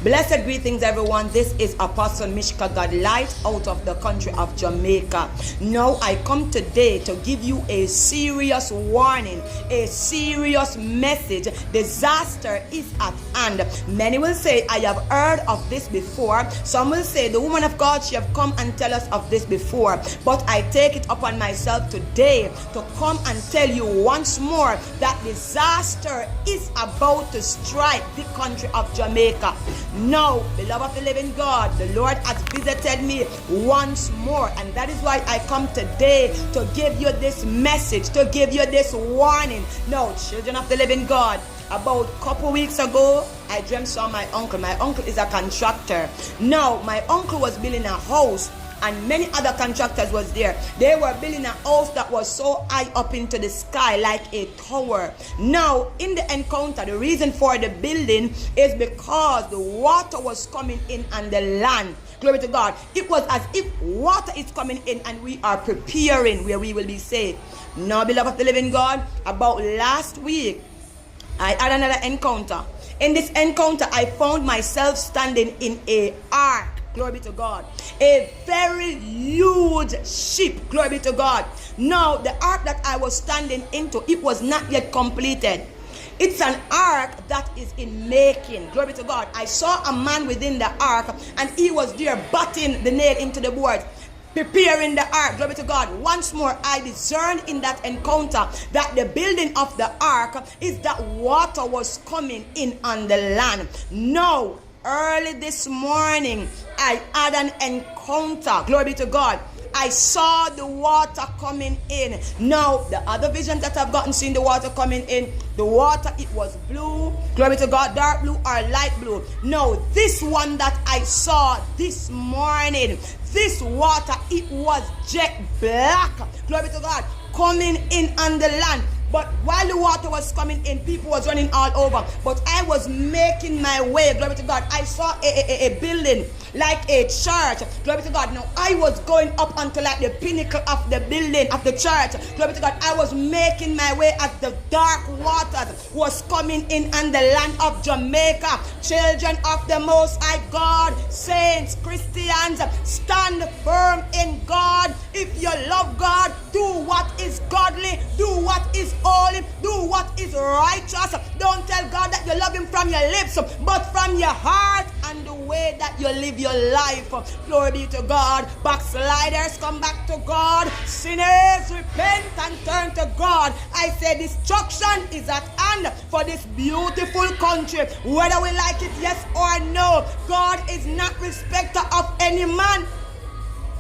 Blessed greetings, everyone. This is Apostle Mishka Godlight out of the country of Jamaica. Now I come today to give you a serious warning, a serious message. Disaster is at hand. Many will say, I have heard of this before. Some will say, the woman of God, she have come and tell us of this before. But I take it upon myself today to come and tell you once more that disaster is about to strike the country of Jamaica. Now, beloved of the living God, the Lord has visited me once more, and that is why I come today to give you this message, to give you this warning. Now, children of the living God, about a couple weeks ago, I dreamt of my uncle. My uncle is a contractor. Now, my uncle was building a house, and many other contractors was there. They were building a house that was so high up into the sky, like a tower. Now, in the encounter, the reason for the building is because the water was coming in on the land. Glory to God. It was as if water is coming in and we are preparing where we will be saved. Now, beloved of the living God, about last week, I had another encounter. In this encounter, I found myself standing in a ark. Glory be to God. A very huge ship. Glory be to God. Now, the ark that I was standing into, it was not yet completed. It's an ark that is in making. Glory be to God. I saw a man within the ark, and he was there butting the nail into the board, preparing the ark. Glory to God. Once more, I discerned in that encounter that the building of the ark is that water was coming in on the land. Now, early this morning, I had an encounter. Glory be to God. I saw the water coming in. Now, the other vision that I've gotten, seeing the water coming in, the water, it was blue. Glory to God, dark blue or light blue. Now, this one that I saw this morning, this water, it was jet black. Glory to God, coming in on the land. But while the water was coming in, people was running all over. But I was making my way. Glory to God. I saw a building like a church. Glory to God. Now I was going up until like the pinnacle of the building of the church. Glory to God. I was making my way as the dark waters was coming in on the land of Jamaica. Children of the Most High God, saints, Christians, stand firm in God. If you love God, do what is godly, do what is holy, do what is righteous. Don't tell God that you love him from your lips, but from your heart and the way that you live your life. Glory be to God. Backsliders, come back to God. Sinners, repent and turn to God. I say destruction is at hand for this beautiful country, whether we like it, yes or no. God is not respecter of any man.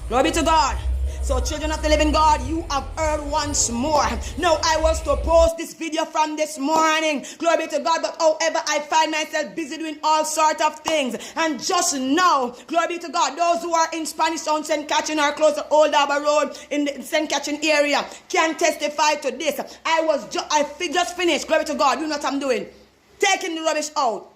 Glory be to God. So, children of the living God, you have heard once more. Now, I was to post this video from this morning. Glory be to God. But however, I find myself busy doing all sorts of things. And just now, glory be to God, those who are in Spanish Town, St. Catherine, or close to Old Harbour Road in the St. Catherine area can testify to this. I just finished, glory to God, you know what I'm doing? Taking the rubbish out.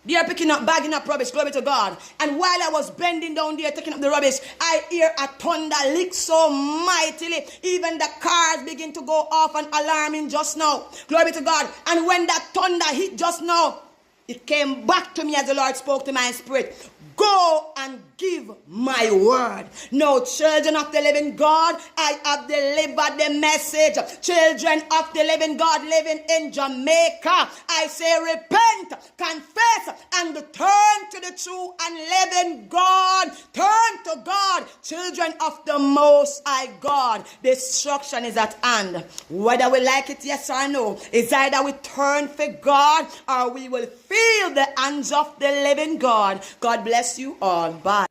They are picking up, bagging up rubbish, glory to God. And while I was bending down there, taking up the rubbish, I hear a thunder lick so mightily. Even the cars begin to go off and alarming just now. Glory to God. And when that thunder hit just now, it came back to me as the Lord spoke to my spirit. Go and give my word. No, children of the living God, I have delivered the message. Children of the living God living in Jamaica, I say repent, confess, and turn to the true and living God. Turn to God. Children of the Most High God, destruction is at hand. Whether we like it, yes or no, it's either we turn for God or we will feel the hands of the living God. God bless you all. Bye.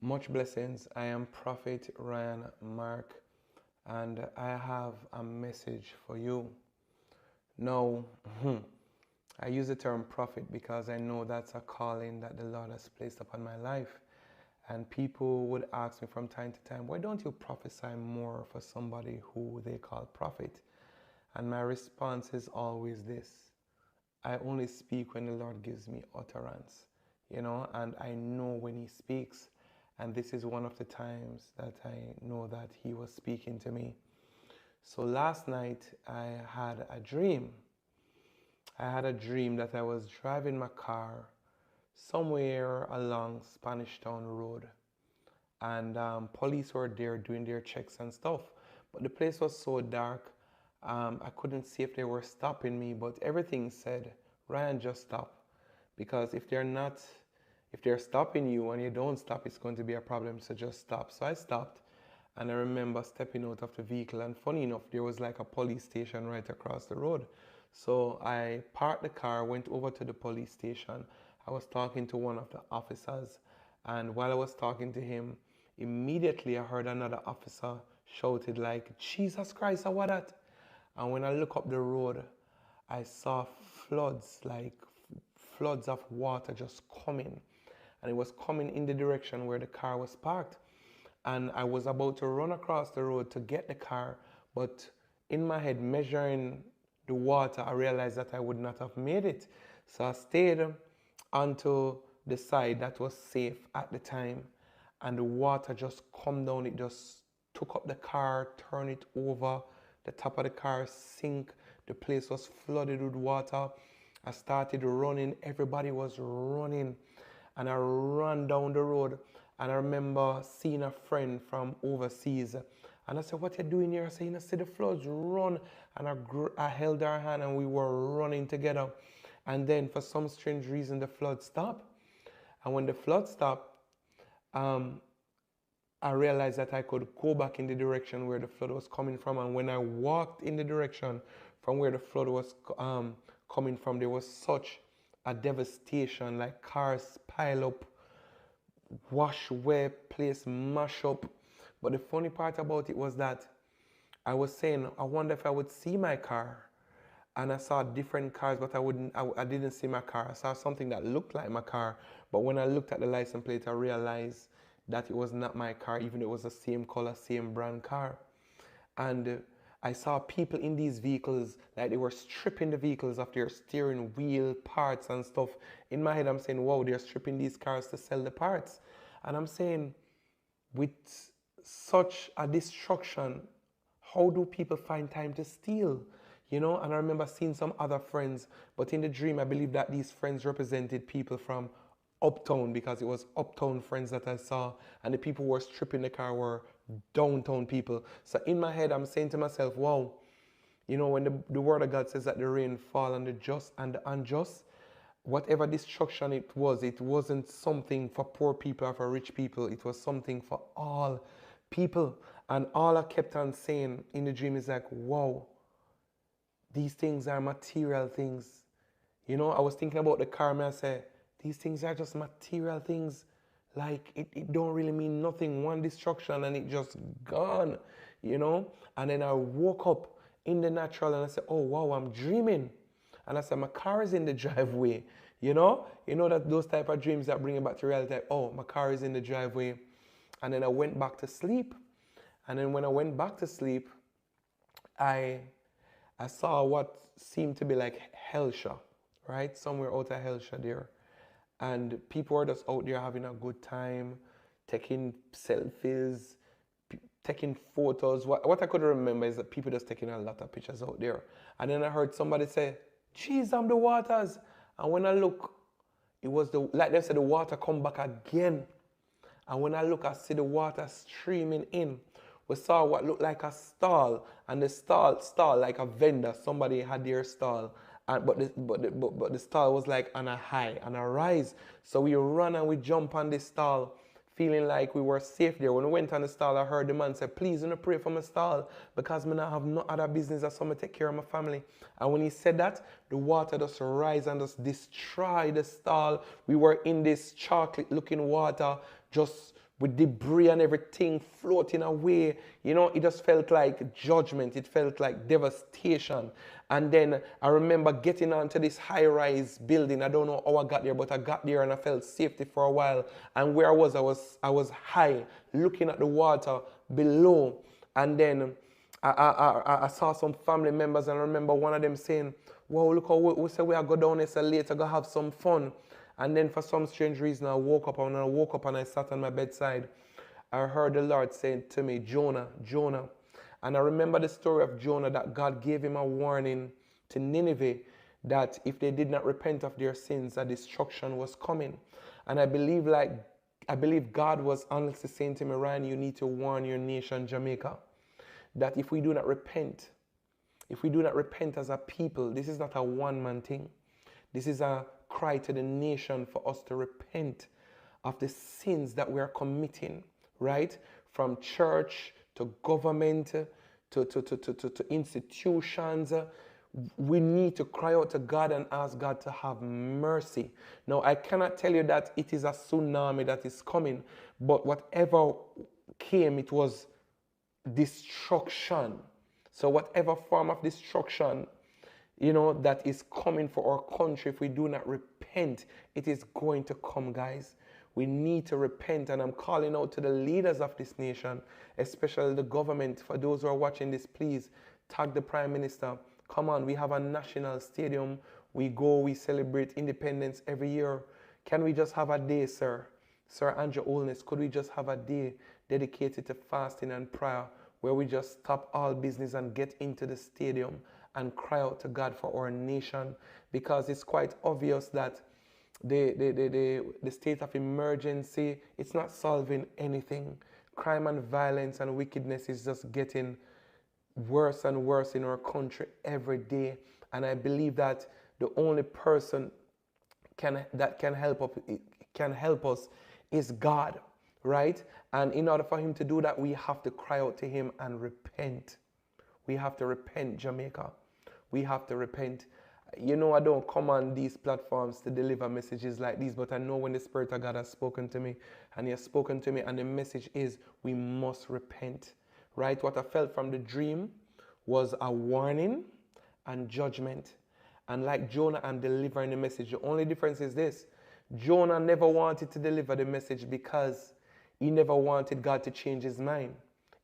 Much blessings. I am Prophet Ryan Mark, and I have a message for you. Now, I use the term prophet because I know that's a calling that the Lord has placed upon my life. And people would ask me from time to time, why don't you prophesy more for somebody who they call prophet? And my response is always this: I only speak when the Lord gives me utterance. And I know when he speaks, and this is one of the times that I know that he was speaking to me. So last night I had a dream. I had a dream that I was driving my car somewhere along Spanish Town Road, and police were there doing their checks and stuff. But the place was so dark, I couldn't see if they were stopping me. But everything said, Ryan, just stop, because if they're stopping you and you don't stop, it's going to be a problem. So just stop. So I stopped, and I remember stepping out of the vehicle. And funny enough, there was like a police station right across the road. So I parked the car, went over to the police station. I was talking to one of the officers, and while I was talking to him, immediately I heard another officer shouted like, Jesus Christ, what that? And when I look up the road, I saw floods, like floods of water just coming. And it was coming in the direction where the car was parked. And I was about to run across the road to get the car, but in my head, measuring the water, I realized that I would not have made it. So I stayed onto the side that was safe at the time, and the water just come down. It just took up the car, turned it over, the top of the car sink. The place was flooded with water. I started running. Everybody was running, and I ran down the road. And I remember seeing a friend from overseas, and I said, what are you doing here? I said, see the floods, run. And I held her hand, and we were running together. And then for some strange reason, the flood stopped. And when the flood stopped, I realized that I could go back in the direction where the flood was coming from. And when I walked in the direction from where the flood was coming from, there was such a devastation, like cars pile up, wash away, place mash up. But the funny part about it was that I was saying, I wonder if I would see my car. And I saw different cars, but I didn't see my car. I saw something that looked like my car. But when I looked at the license plate, I realized that it was not my car, even though it was the same color, same brand car. And I saw people in these vehicles, like they were stripping the vehicles of their steering wheel parts and stuff. In my head, I'm saying, wow, they're stripping these cars to sell the parts. And I'm saying, with such a destruction, how do people find time to steal? You know, and I remember seeing some other friends, but in the dream, I believe that these friends represented people from uptown, because it was uptown friends that I saw, and the people who were stripping the car were downtown people. So in my head, I'm saying to myself, wow, you know, when the word of God says that the rain fall on the just and the unjust, whatever destruction it wasn't something for poor people or for rich people. It was something for all people. And all I kept on saying in the dream is like, wow, these things are material things. You know, I was thinking about the car, and I said, these things are just material things. Like, it don't really mean nothing. One destruction and it just gone, you know? And then I woke up in the natural and I said, oh, wow, I'm dreaming. And I said, my car is in the driveway, you know? You know that those type of dreams that bring you back to reality, like, oh, my car is in the driveway. And then I went back to sleep. And then when I went back to sleep, I saw what seemed to be like Helsha, right? Somewhere out of Helsha there. And people were just out there having a good time, taking selfies, taking photos. What I could remember is that people just taking a lot of pictures out there. And then I heard somebody say, geez, I'm the waters. And when I look, it was like they said, the water come back again. And when I look, I see the water streaming in. We saw what looked like a stall, and the stall like a vendor. Somebody had their stall. But the stall was like on a high, on a rise. So we run and we jump on this stall, feeling like we were safe there. When we went on the stall, I heard the man say, please don't pray for my stall, because I don't have no other business as someone take care of my family. And when he said that, the water just rise and just destroy the stall. We were in this chocolate looking water, just with debris and everything floating away. You know, it just felt like judgment. It felt like devastation. And then I remember getting onto this high-rise building. I don't know how I got there, but I got there and I felt safety for a while. And where I was high, looking at the water below. And then I saw some family members, and I remember one of them saying, wow, look how we say we are go down there so later, go have some fun. And then for some strange reason, I woke up, and when I woke up and I sat on my bedside, I heard the Lord saying to me, Jonah, Jonah. And I remember the story of Jonah, that God gave him a warning to Nineveh, that if they did not repent of their sins, that destruction was coming. And I believe God was honestly saying to me, Ryan, you need to warn your nation, Jamaica, that if we do not repent, as a people, this is not a one-man thing. This is a cry to the nation for us to repent of the sins that we are committing, right? From church to government to institutions. We need to cry out to God and ask God to have mercy. Now, I cannot tell you that it is a tsunami that is coming, but whatever came, it was destruction. So whatever form of destruction, that is coming for our country, if we do not repent, it is going to come, guys. We need to repent, and I'm calling out to the leaders of this nation, especially the government. For those who are watching this, please tag the Prime Minister. Come on, we have a national stadium. We go, we celebrate independence every year. Can we just have a day, sir? Sir Andrew Holness, could we just have a day dedicated to fasting and prayer where we just stop all business and get into the stadium and cry out to God for our nation? Because it's quite obvious that the state of emergency, it's not solving anything. Crime and violence and wickedness is just getting worse and worse in our country every day. And I believe that the only person that can help us is God, right? And in order for him to do that, we have to cry out to him and repent. We have to repent, Jamaica. We have to repent. I don't come on these platforms to deliver messages like these, but I know when the Spirit of God has spoken to me, and he has spoken to me, and the message is we must repent, right? What I felt from the dream was a warning and judgment. And like Jonah, I'm delivering the message. The only difference is this: Jonah never wanted to deliver the message because he never wanted God to change his mind.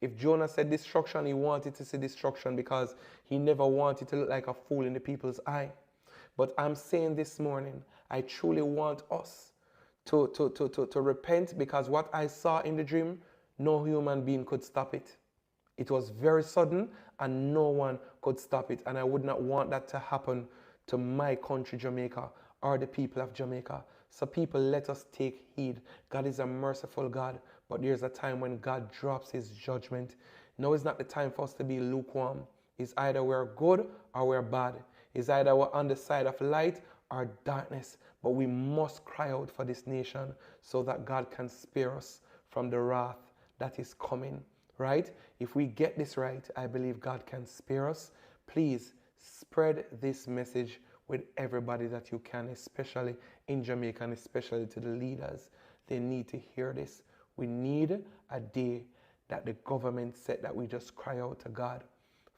If Jonah said destruction, he wanted to see destruction because he never wanted to look like a fool in the people's eye. But I'm saying this morning, I truly want us to repent, because what I saw in the dream, no human being could stop it. It was very sudden and no one could stop it. And I would not want that to happen to my country, Jamaica, or the people of Jamaica. So people, let us take heed. God is a merciful God, but there's a time when God drops his judgment. Now is not the time for us to be lukewarm. It's either we're good or we're bad. It's either we're on the side of light or darkness. But we must cry out for this nation so that God can spare us from the wrath that is coming, right? If we get this right, I believe God can spare us. Please spread this message with everybody that you can, especially in Jamaica and especially to the leaders. They need to hear this. We need a day that the government said that we just cry out to God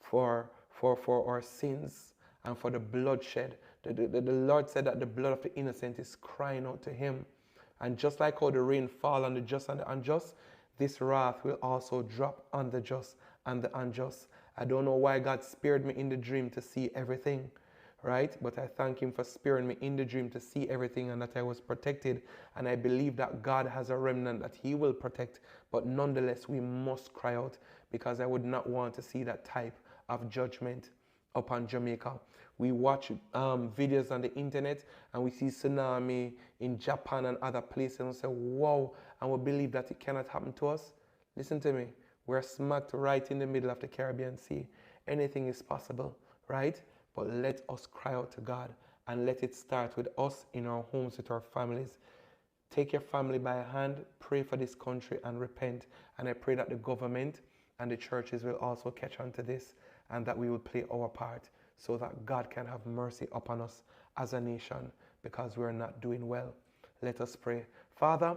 for our sins and for the bloodshed. The Lord said that the blood of the innocent is crying out to him. And just like how the rain fall on the just and the unjust, this wrath will also drop on the just and the unjust. I don't know why God spared me in the dream to see everything, right? But I thank him for sparing me in the dream to see everything and that I was protected. And I believe that God has a remnant that he will protect. But nonetheless, we must cry out, because I would not want to see that type of judgment upon Jamaica. We watch videos on the internet and we see tsunami in Japan and other places and we say, wow, and we believe that it cannot happen to us. Listen to me. We're smacked right in the middle of the Caribbean Sea. Anything is possible, right? But let us cry out to God, and let it start with us in our homes, with our families. Take your family by a hand, pray for this country and repent. And I pray that the government and the churches will also catch on to this, and that we will play our part so that God can have mercy upon us as a nation, because we are not doing well. Let us pray. Father,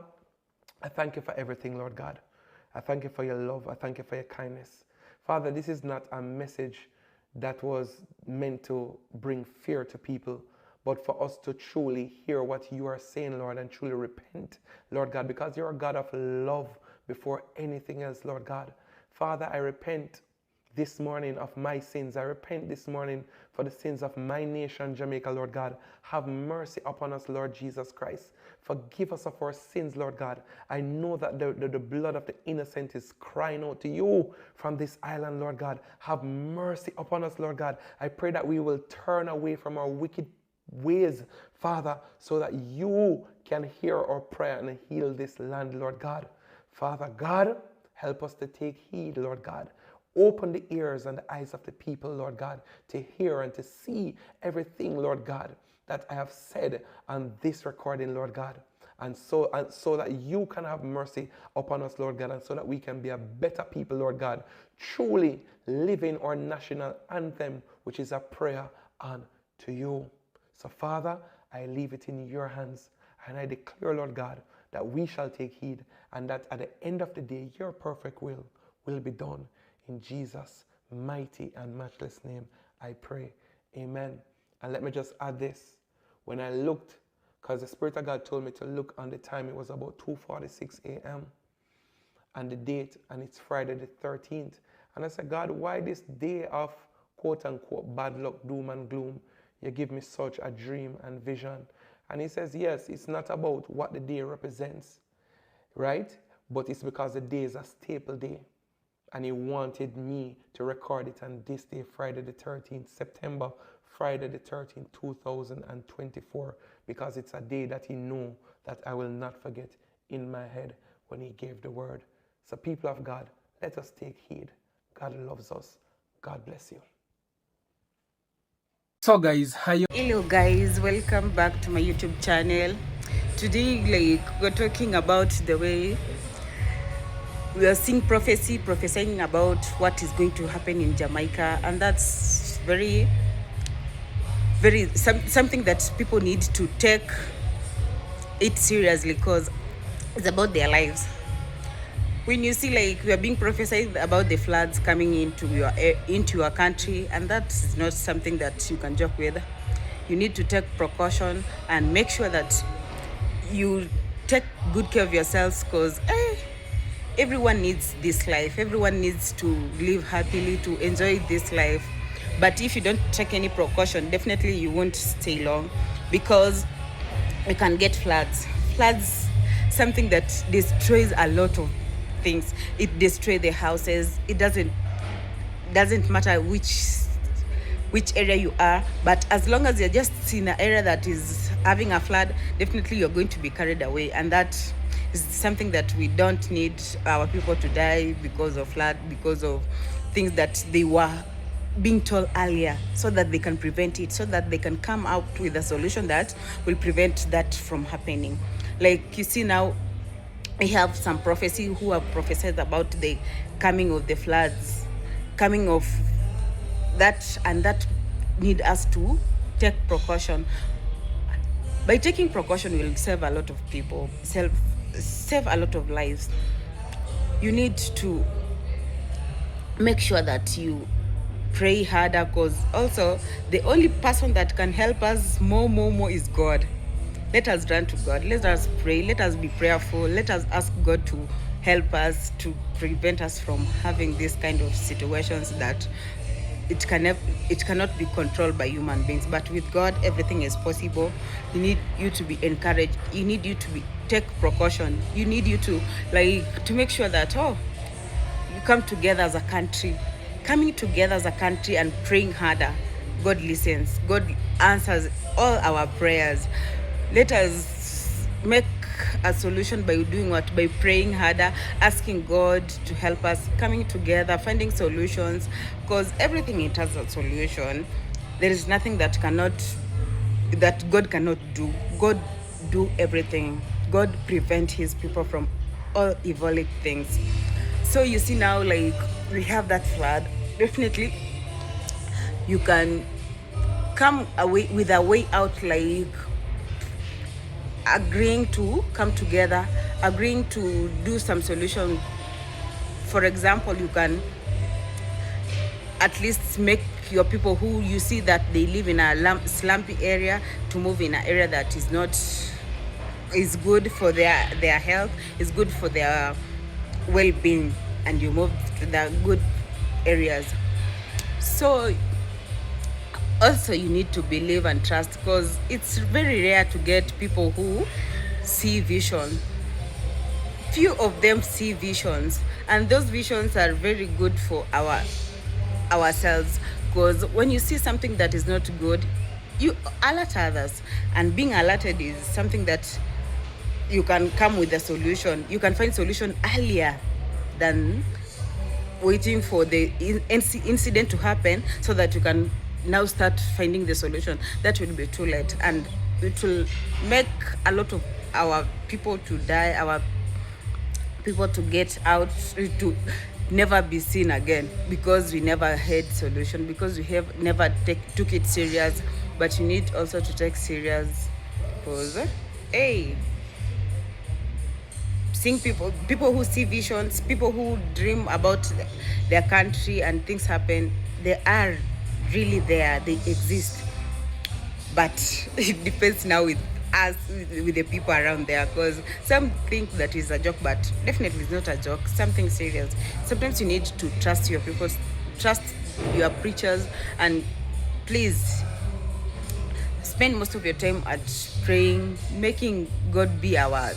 I thank you for everything, Lord God. I thank you for your love. I thank you for your kindness. Father, this is not a message that was meant to bring fear to people, but for us to truly hear what you are saying, Lord, and truly repent, Lord God, because you're a God of love before anything else, Lord God. Father, I repent this morning of my sins. I repent this morning for the sins of my nation, Jamaica, Lord God. Have mercy upon us, Lord Jesus Christ. Forgive us of our sins, Lord God. I know that the blood of the innocent is crying out to you from this island, Lord God. Have mercy upon us, Lord God. I pray that we will turn away from our wicked ways, Father, so that you can hear our prayer and heal this land, Lord God. Father God, help us to take heed, Lord God. Open the ears and the eyes of the people, Lord God, to hear and to see everything, Lord God, that I have said on this recording, Lord God. And so that you can have mercy upon us, Lord God, and so that we can be a better people, Lord God, truly living our national anthem, which is a prayer unto you. So, Father, I leave it in your hands, and I declare, Lord God, that we shall take heed, and that at the end of the day, your perfect will be done. In Jesus' mighty and matchless name, I pray. Amen. And let me just add this. When I looked, because the Spirit of God told me to look on the time, it was about 2:46 a.m. and the date, and it's Friday the 13th. And I said, God, why this day of quote-unquote bad luck, doom and gloom? You give me such a dream and vision. And he says, yes, it's not about what the day represents, right? But it's because the day is a staple day. And he wanted me to record it on this day, Friday the 13th, September, Friday the 13th, 2024, because it's a day that he knew that I will not forget in my head when he gave the word. So people of God, let us take heed. God loves us. God bless you. So guys, hello guys, welcome back to my YouTube channel. Today, we're talking about the way we are seeing prophesying about what is going to happen in Jamaica, and that's very something that people need to take it seriously, because it's about their lives. When you see we are being prophesied about the floods coming into your country, and that's not something that you can joke with. You need to take precaution and make sure that you take good care of yourselves, because everyone needs this life. Everyone needs to live happily, to enjoy this life. But if you don't take any precaution, definitely you won't stay long, because you can get floods. Floods, something that destroys a lot of things. It destroys the houses. It doesn't matter which area you are, but as long as you're just in an area that is having a flood, definitely you're going to be carried away. And that is something that we don't need our people to die because of flood, because of things that they were being told earlier, so that they can prevent it, so that they can come out with a solution that will prevent that from happening. Like you see now, we have some prophecy who have prophesied about the coming of the floods, coming of that, and that need us to take precaution. By taking precaution, we'll save a lot of people, save a lot of lives. You need to make sure that you pray harder, because also the only person that can help us more is God. Let us run to God. Let us pray. Let us be prayerful. Let us ask God to help us, to prevent us from having this kind of situations that it cannot be controlled by human beings. But with God, everything is possible. You need you to be encouraged. You need you to take precaution. You need you to make sure that you come together as a country. Coming together as a country and praying harder. God listens. God answers all our prayers. Let us make a solution by doing what? By praying harder, asking God to help us, coming together, finding solutions, because everything it has a solution. There is nothing that God cannot do. God do everything. God prevent his people from all evil things. So you see now, we have that flood. Definitely you can come away with a way out, agreeing to come together, agreeing to do some solution. For example, you can at least make your people who you see that they live in a slumpy area to move in an area that is good for their health, is good for their well-being, and you move to the good areas. So also you need to believe and trust, because it's very rare to get people who see vision. Few of them see visions, and those visions are very good for ourselves, because when you see something that is not good, you alert others, and being alerted is something that you can come with a solution. You can find solution earlier than waiting for the incident to happen so that you can now start finding the solution. That will be too late, and it will make a lot of our people to die, our people to get out, to never be seen again, because we never had solution, because we have never took it serious. But you need also to take serious, because hey, seeing people who see visions, people who dream about their country and things happen, they are really there, they exist. But it depends now with us, with the people around there, because some think that is a joke, but definitely it's not a joke, something serious. Sometimes you need to trust your people, trust your preachers, and please spend most of your time at praying, making God be our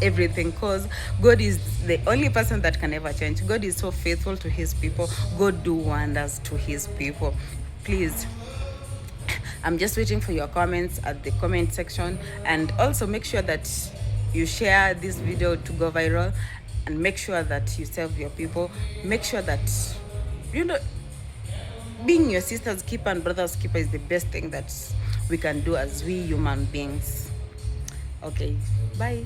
everything, because God is the only person that can ever change. God is so faithful to his people. God do wonders to his people. Please, I'm just waiting for your comments at the comment section, and also make sure that you share this video to go viral, and make sure that you serve your people. Make sure that, you know, being your sister's keeper and brother's keeper is the best thing that we can do as we human beings. Okay, bye.